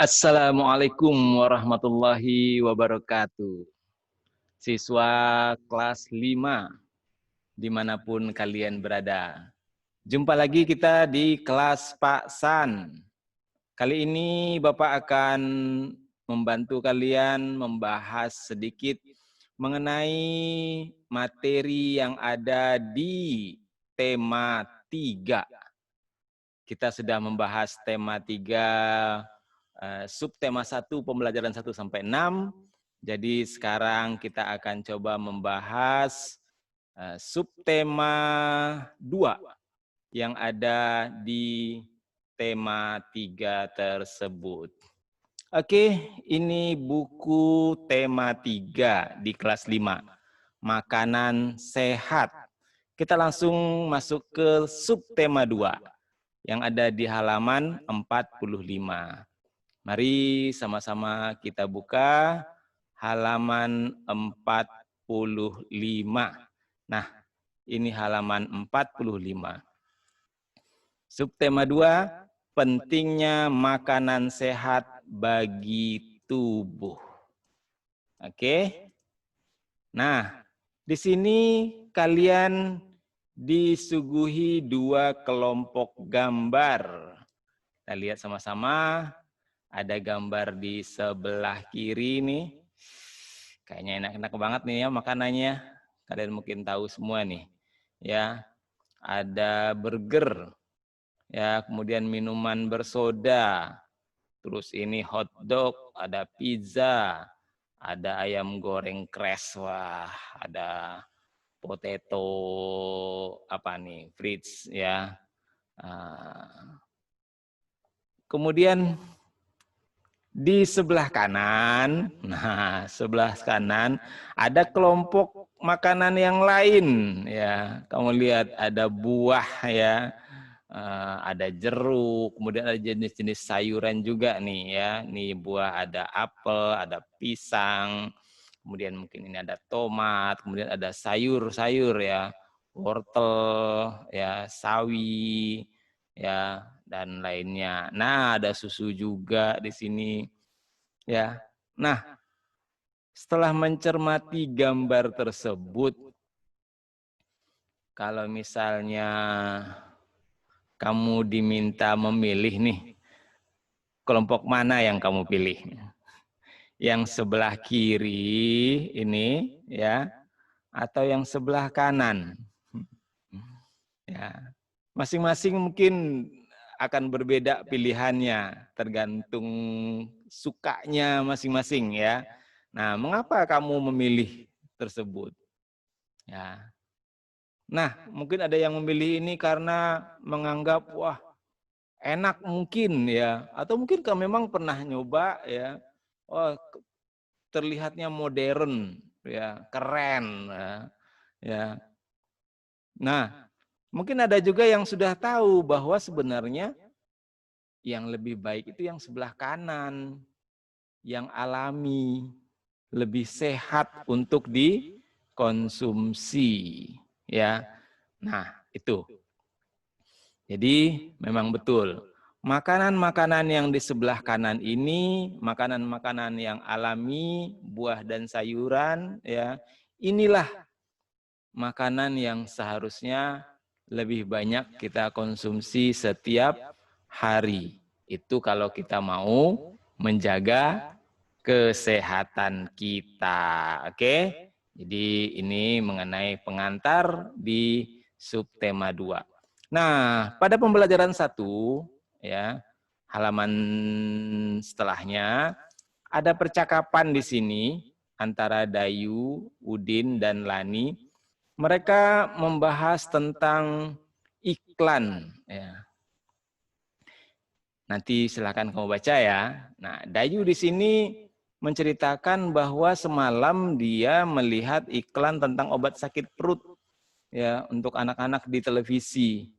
Assalamualaikum warahmatullahi wabarakatuh. Siswa kelas 5, dimanapun kalian berada. Jumpa lagi kita di kelas Pak San. Kali ini Bapak akan membantu kalian membahas sedikit mengenai materi yang ada di tema 3. Kita sudah membahas tema 3, subtema 1, pembelajaran 1 sampai 6. Jadi sekarang kita akan coba membahas subtema 2 yang ada di tema 3 tersebut. Oke, ini buku tema 3 di kelas 5. Makanan sehat. Kita langsung masuk ke subtema 2 yang ada di halaman 45. Mari sama-sama kita buka halaman 45. Nah, ini halaman 45. Subtema 2, pentingnya makanan sehat bagi tubuh. Oke. Nah, di sini kalian disuguhi 2 kelompok gambar. Kita lihat sama-sama. Ada gambar di sebelah kiri nih. Kayaknya enak-enak banget nih ya makanannya. Kalian mungkin tahu semua nih. Ya, ada burger. Ya, kemudian minuman bersoda. Terus ini hotdog, ada pizza, ada ayam goreng crash. Wah, ada potato apa nih? Frites ya. Kemudian di sebelah kanan, nah sebelah kanan ada kelompok makanan yang lain ya. Kamu lihat ada buah ya, ada jeruk, kemudian ada jenis-jenis sayuran juga nih ya. Nih buah ada apel, ada pisang, kemudian mungkin ini ada tomat, kemudian ada sayur-sayur ya, wortel ya, sawi ya, dan lainnya. Nah, ada susu juga di sini. Ya. Nah, setelah mencermati gambar tersebut, kalau misalnya kamu diminta memilih nih, kelompok mana yang kamu pilih? Yang sebelah kiri ini ya, atau yang sebelah kanan? Ya. Masing-masing mungkin akan berbeda pilihannya, tergantung sukanya masing-masing ya. Nah, mengapa kamu memilih tersebut? Ya. Nah, mungkin ada yang memilih ini karena menganggap wah enak mungkin ya, atau mungkin kamu memang pernah nyoba ya, wah terlihatnya modern ya, keren ya. Nah, mungkin ada juga yang sudah tahu bahwa sebenarnya yang lebih baik itu yang sebelah kanan, yang alami, lebih sehat untuk dikonsumsi, ya. Nah, itu. Jadi memang betul. Makanan-makanan yang di sebelah kanan ini, makanan-makanan yang alami, buah dan sayuran, ya. Inilah makanan yang seharusnya lebih banyak kita konsumsi setiap hari. Itu kalau kita mau menjaga kesehatan kita. Oke? Jadi ini mengenai pengantar di subtema 2. Nah, pada pembelajaran 1 ya, halaman setelahnya ada percakapan di sini antara Dayu, Udin dan Lani. Mereka membahas tentang iklan ya. Nanti silakan kamu baca ya. Nah, Dayu di sini menceritakan bahwa semalam dia melihat iklan tentang obat sakit perut ya untuk anak-anak di televisi.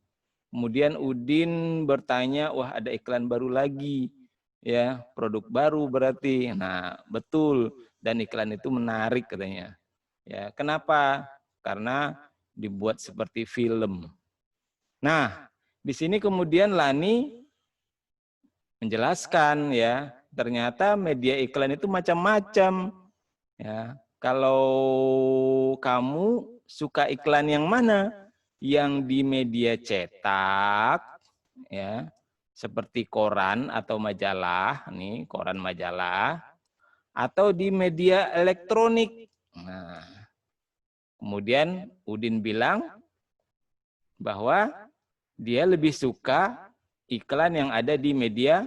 Kemudian Udin bertanya, wah ada iklan baru lagi ya, produk baru berarti. Nah, betul, dan iklan itu menarik katanya. Ya, kenapa? Karena dibuat seperti film. Nah, di sini kemudian Lani menjelaskan ya, ternyata media iklan itu macam-macam. Ya, kalau kamu suka iklan yang mana? Yang di media cetak, ya, seperti koran atau majalah, nih koran majalah, atau di media elektronik. Nah, kemudian Udin bilang bahwa dia lebih suka iklan yang ada di media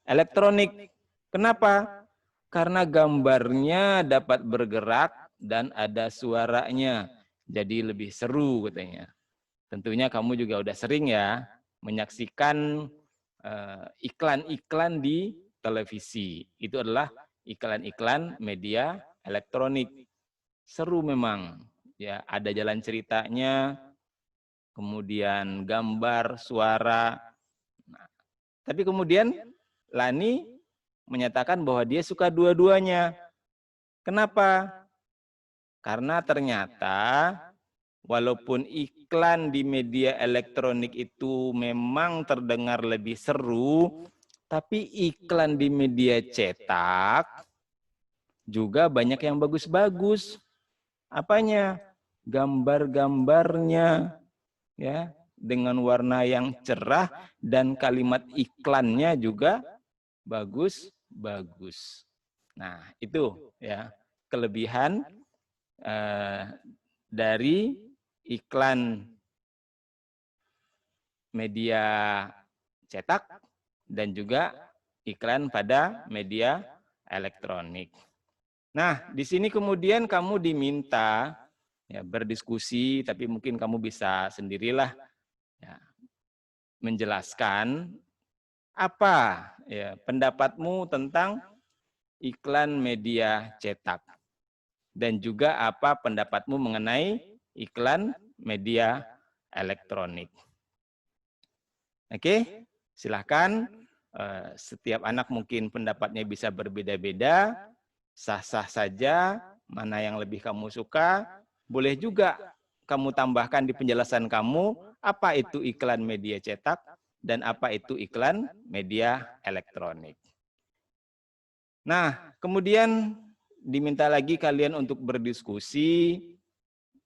elektronik. Kenapa? Karena gambarnya dapat bergerak dan ada suaranya. Jadi lebih seru katanya. Tentunya kamu juga udah sering ya menyaksikan iklan-iklan di televisi. Itu adalah iklan-iklan media elektronik. Seru memang. Ya, ada jalan ceritanya, kemudian gambar, suara. Nah, tapi kemudian Lani menyatakan bahwa dia suka dua-duanya. Kenapa? Karena ternyata walaupun iklan di media elektronik itu memang terdengar lebih seru, tapi iklan di media cetak juga banyak yang bagus-bagus. Apanya? Gambar-gambarnya, ya, dengan warna yang cerah dan kalimat iklannya juga bagus-bagus. Nah, itu ya kelebihan dari iklan media cetak dan juga iklan pada media elektronik. Nah, di sini kemudian kamu diminta ya berdiskusi, tapi mungkin kamu bisa sendirilah ya, menjelaskan apa ya pendapatmu tentang iklan media cetak dan juga apa pendapatmu mengenai iklan media elektronik. Oke, silahkan. Setiap anak mungkin pendapatnya bisa berbeda-beda, sah-sah saja, mana yang lebih kamu suka. Boleh juga kamu tambahkan di penjelasan kamu, apa itu iklan media cetak dan apa itu iklan media elektronik. Nah, kemudian diminta lagi kalian untuk berdiskusi,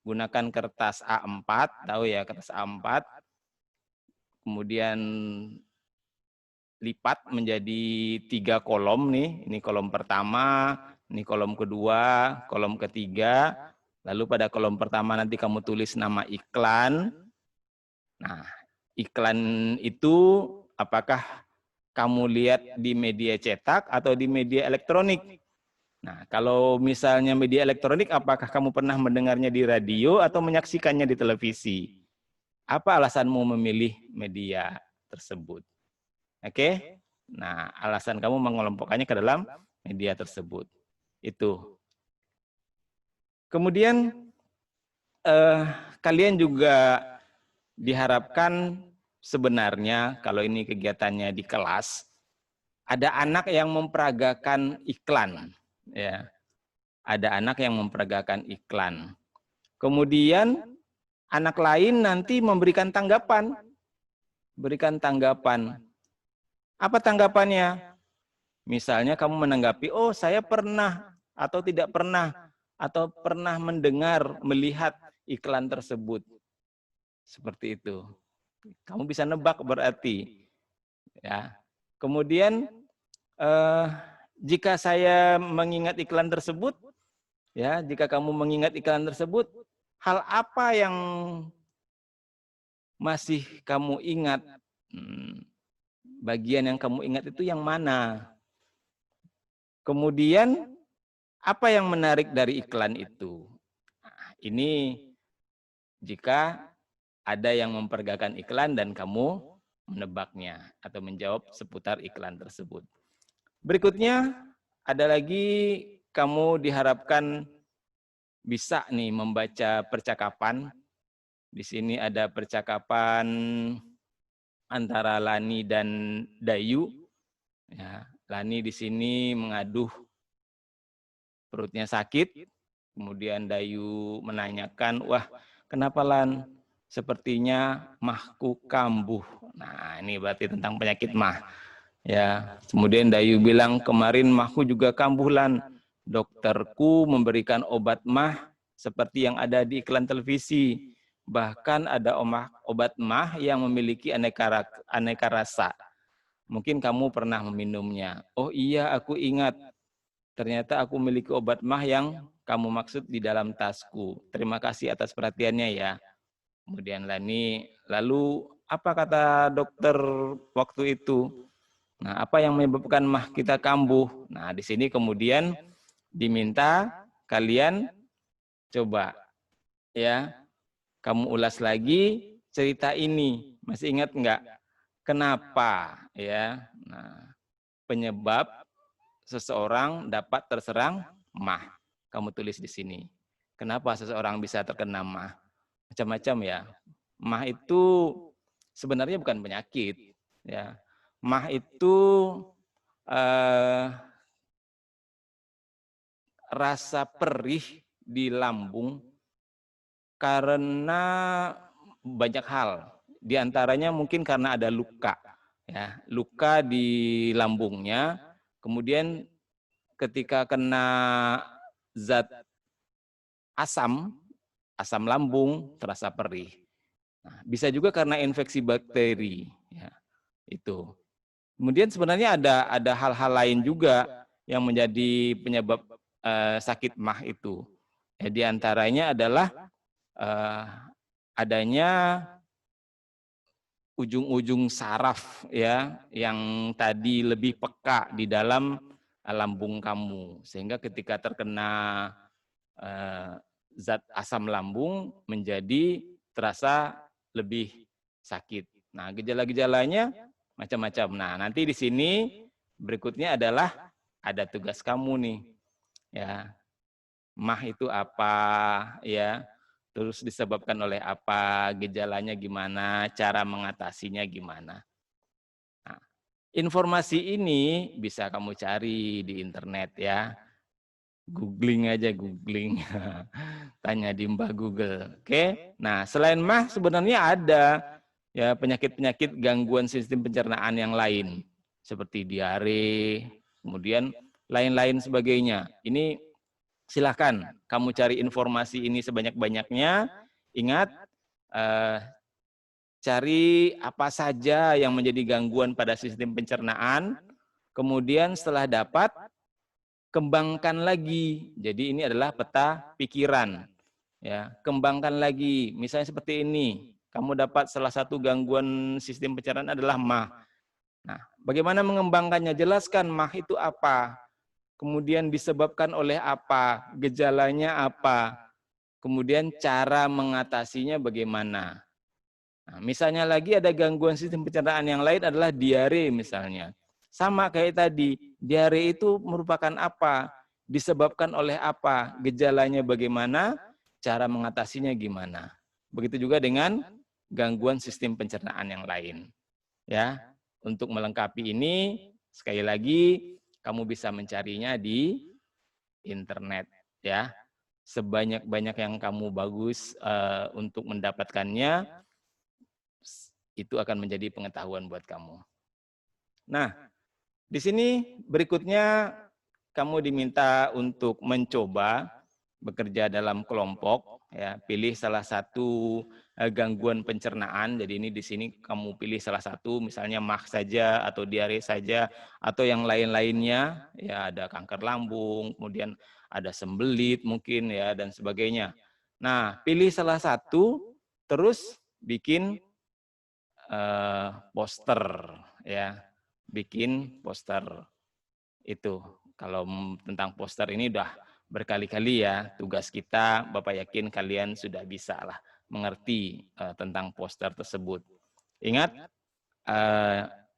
gunakan kertas A4, tahu ya kertas A4, kemudian lipat menjadi 3 kolom nih, ini kolom pertama, ini kolom kedua, kolom ketiga, lalu pada kolom pertama nanti kamu tulis nama iklan. Nah, iklan itu apakah kamu lihat di media cetak atau di media elektronik? Nah, kalau misalnya media elektronik, apakah kamu pernah mendengarnya di radio atau menyaksikannya di televisi? Apa alasanmu memilih media tersebut? Oke? Nah, alasan kamu mengelompokkannya ke dalam media tersebut. Itu. Kemudian, kalian juga diharapkan sebenarnya, kalau ini kegiatannya di kelas, ada anak yang memperagakan iklan. Ya, ada anak yang memperagakan iklan. Kemudian anak lain nanti memberikan tanggapan. Berikan tanggapan. Apa tanggapannya? Misalnya kamu menanggapi, oh saya pernah atau tidak pernah, atau pernah mendengar, melihat iklan tersebut. Seperti itu. Kamu bisa nebak berarti. Ya. Kemudian jika saya mengingat iklan tersebut, ya, jika kamu mengingat iklan tersebut, hal apa yang masih kamu ingat? Bagian yang kamu ingat itu yang mana? Kemudian apa yang menarik dari iklan itu? Nah, ini jika ada yang memperagakan iklan dan kamu menebaknya atau menjawab seputar iklan tersebut. Berikutnya ada lagi kamu diharapkan bisa nih membaca percakapan. Di sini ada percakapan antara Lani dan Dayu. Ya, Lani di sini mengaduh perutnya sakit. Kemudian Dayu menanyakan, wah kenapa Lan? Sepertinya mahku kambuh. Nah ini berarti tentang penyakit mah. Ya, kemudian Dayu bilang kemarin mahku juga kambuhlan. Dokterku memberikan obat mah seperti yang ada di iklan televisi. Bahkan ada obat mah yang memiliki aneka rasa. Mungkin kamu pernah meminumnya. Oh iya, aku ingat. Ternyata aku memiliki obat mah yang kamu maksud di dalam tasku. Terima kasih atas perhatiannya ya. Kemudian Lani, lalu apa kata dokter waktu itu? Nah, apa yang menyebabkan mah kita kambuh? Nah, di sini kemudian diminta kalian coba ya, kamu ulas lagi cerita ini. Masih ingat enggak? Kenapa ya? Nah, penyebab seseorang dapat terserang mah. Kamu tulis di sini. Kenapa seseorang bisa terkena mah? Macam-macam ya. Mah itu sebenarnya bukan penyakit ya. Mah itu rasa perih di lambung karena banyak hal. Di antaranya mungkin karena ada luka, ya, luka di lambungnya. Kemudian ketika kena zat asam lambung terasa perih. Nah, bisa juga karena infeksi bakteri, ya, itu. Kemudian sebenarnya ada hal-hal lain juga yang menjadi penyebab sakit mah itu. Ya, di antaranya adalah adanya ujung-ujung saraf ya yang tadi lebih peka di dalam lambung kamu, sehingga ketika terkena zat asam lambung menjadi terasa lebih sakit. Nah, gejala-gejalanya macam-macam. Nah, nanti di sini berikutnya adalah ada tugas kamu nih. Ya. Mah itu apa ya? Terus disebabkan oleh apa? Gejalanya gimana? Cara mengatasinya gimana? Nah, informasi ini bisa kamu cari di internet ya. Googling aja, googling. Tanya di Mbah Google. Oke. Nah, selain mah sebenarnya ada ya penyakit-penyakit gangguan sistem pencernaan yang lain seperti diare, kemudian lain-lain sebagainya. Ini silahkan kamu cari informasi ini sebanyak-banyaknya. Ingat, cari apa saja yang menjadi gangguan pada sistem pencernaan. Kemudian setelah dapat, kembangkan lagi. Jadi ini adalah peta pikiran. Ya, kembangkan lagi. Misalnya seperti ini, kamu dapat salah satu gangguan sistem pencernaan adalah mah. Nah, bagaimana mengembangkannya? Jelaskan mah itu apa, kemudian disebabkan oleh apa, gejalanya apa, kemudian cara mengatasinya bagaimana. Nah, misalnya lagi ada gangguan sistem pencernaan yang lain adalah diare misalnya. Sama kayak tadi, diare itu merupakan apa, disebabkan oleh apa, gejalanya bagaimana, cara mengatasinya gimana. Begitu juga dengan gangguan sistem pencernaan yang lain. Ya, untuk melengkapi ini, sekali lagi kamu bisa mencarinya di internet ya. Sebanyak-banyak yang kamu bagus untuk mendapatkannya, itu akan menjadi pengetahuan buat kamu. Nah, di sini berikutnya kamu diminta untuk mencoba bekerja dalam kelompok, ya, pilih salah satu gangguan pencernaan. Jadi ini di sini kamu pilih salah satu, misalnya mah saja atau diare saja atau yang lain-lainnya, ya ada kanker lambung, kemudian ada sembelit mungkin ya dan sebagainya. Nah, pilih salah satu terus bikin poster ya. Bikin poster itu. Kalau tentang poster ini udah berkali-kali ya tugas kita, Bapak yakin kalian sudah bisa lah mengerti tentang poster tersebut. Ingat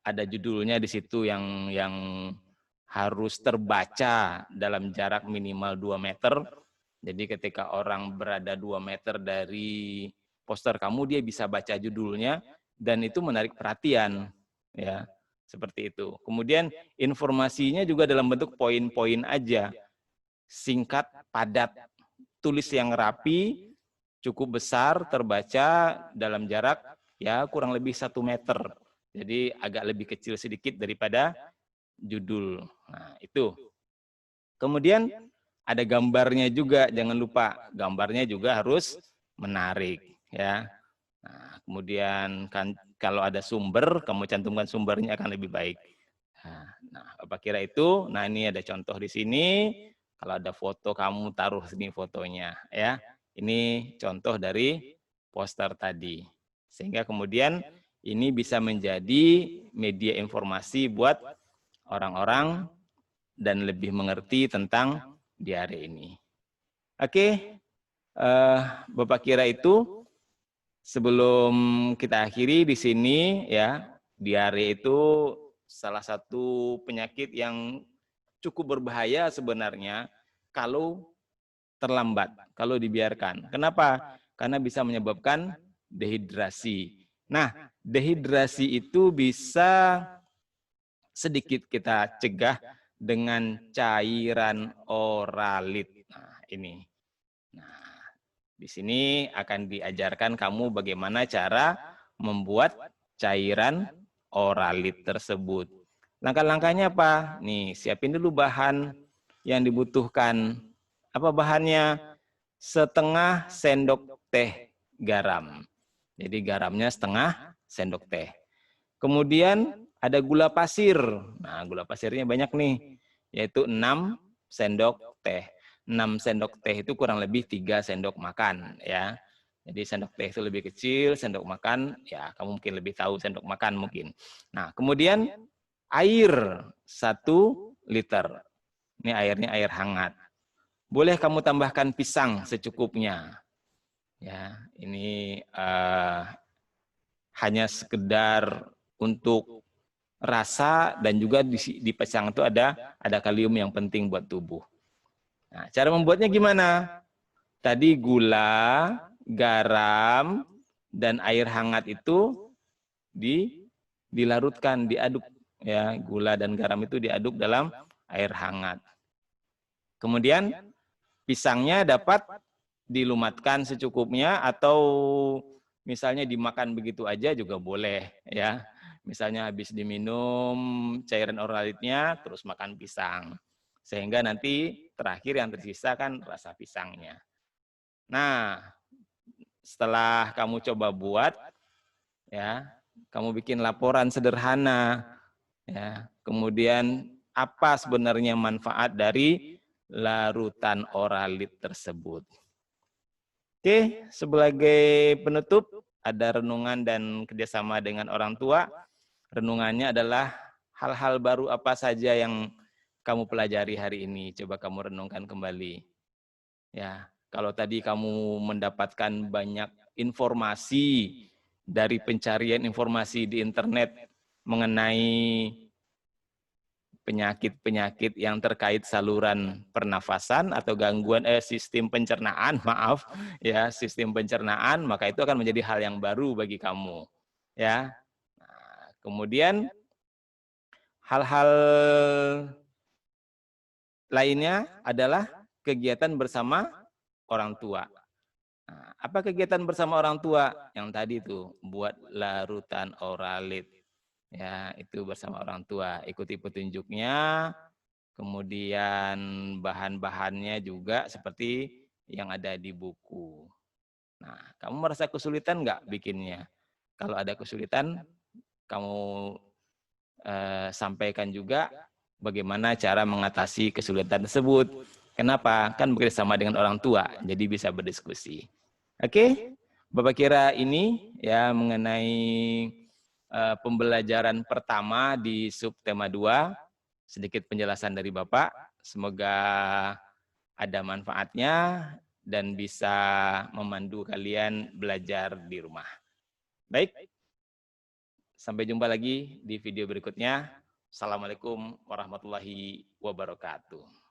ada judulnya di situ yang harus terbaca dalam jarak minimal 2 meter. Jadi ketika orang berada 2 meter dari poster kamu, dia bisa baca judulnya dan itu menarik perhatian ya. Seperti itu. Kemudian informasinya juga dalam bentuk poin-poin aja. Singkat, padat, tulis yang rapi, cukup besar, terbaca dalam jarak ya kurang lebih 1 meter. Jadi agak lebih kecil sedikit daripada judul. Nah, itu. Kemudian ada gambarnya juga, jangan lupa. Gambarnya juga harus menarik, ya. Nah, kemudian kan kalau ada sumber, kamu cantumkan sumbernya akan lebih baik. Nah, Bapak kira itu. Nah, ini ada contoh di sini. Kalau ada foto, kamu taruh sini fotonya, ya. Ini contoh dari poster tadi. Sehingga kemudian ini bisa menjadi media informasi buat orang-orang dan lebih mengerti tentang diare ini. Oke, Bapak kira itu. Sebelum kita akhiri di sini, ya, diare itu salah satu penyakit yang cukup berbahaya sebenarnya kalau terlambat, kalau dibiarkan. Kenapa? Karena bisa menyebabkan dehidrasi. Nah, dehidrasi itu bisa sedikit kita cegah dengan cairan oralit. Nah, ini. Nah, di sini akan diajarkan kamu bagaimana cara membuat cairan oralit tersebut. Langkah-langkahnya apa? Nih, siapin dulu bahan yang dibutuhkan. Apa bahannya? Setengah sendok teh garam. Jadi garamnya setengah sendok teh. Kemudian ada gula pasir. Nah, gula pasirnya banyak nih, yaitu 6 sendok teh. 6 sendok teh itu kurang lebih 3 sendok makan, ya. Jadi sendok teh itu lebih kecil, sendok makan, ya kamu mungkin lebih tahu sendok makan mungkin. Nah, kemudian air 1 liter. Ini airnya air hangat. Boleh kamu tambahkan pisang secukupnya. Ya, ini hanya sekedar untuk rasa, dan juga di pisang itu ada kalium yang penting buat tubuh. Nah, cara membuatnya gimana? Tadi gula, garam, dan air hangat itu dilarutkan, diaduk, ya. Gula dan garam itu diaduk dalam air hangat. Kemudian pisangnya dapat dilumatkan secukupnya, atau misalnya dimakan begitu aja juga boleh, ya. Misalnya habis diminum cairan oralitnya, terus makan pisang. Sehingga nanti terakhir yang tersisa kan rasa pisangnya. Nah, setelah kamu coba buat, ya, kamu bikin laporan sederhana, ya. Kemudian apa sebenarnya manfaat dari larutan oralit tersebut? Oke, sebagai penutup, ada renungan dan kerjasama dengan orang tua. Renungannya adalah hal-hal baru apa saja yang kamu pelajari hari ini. Coba kamu renungkan kembali. Ya, kalau tadi kamu mendapatkan banyak informasi dari pencarian informasi di internet mengenai penyakit-penyakit yang terkait saluran pernafasan atau gangguan sistem pencernaan, maaf, ya, sistem pencernaan, maka itu akan menjadi hal yang baru bagi kamu, ya. Nah, kemudian hal-hal lainnya adalah kegiatan bersama orang tua. Nah, apa kegiatan bersama orang tua? Yang tadi itu buat larutan oralit. Ya, itu bersama orang tua. Ikuti petunjuknya, kemudian bahan-bahannya juga seperti yang ada di buku. Nah, kamu merasa kesulitan nggak bikinnya? Kalau ada kesulitan, kamu sampaikan juga bagaimana cara mengatasi kesulitan tersebut. Kenapa? Kan bekerjasama dengan orang tua, jadi bisa berdiskusi. Oke, Bapak kira ini ya mengenai pembelajaran pertama di subtema 2, sedikit penjelasan dari Bapak. Semoga ada manfaatnya dan bisa memandu kalian belajar di rumah. Baik, sampai jumpa lagi di video berikutnya. Assalamualaikum warahmatullahi wabarakatuh.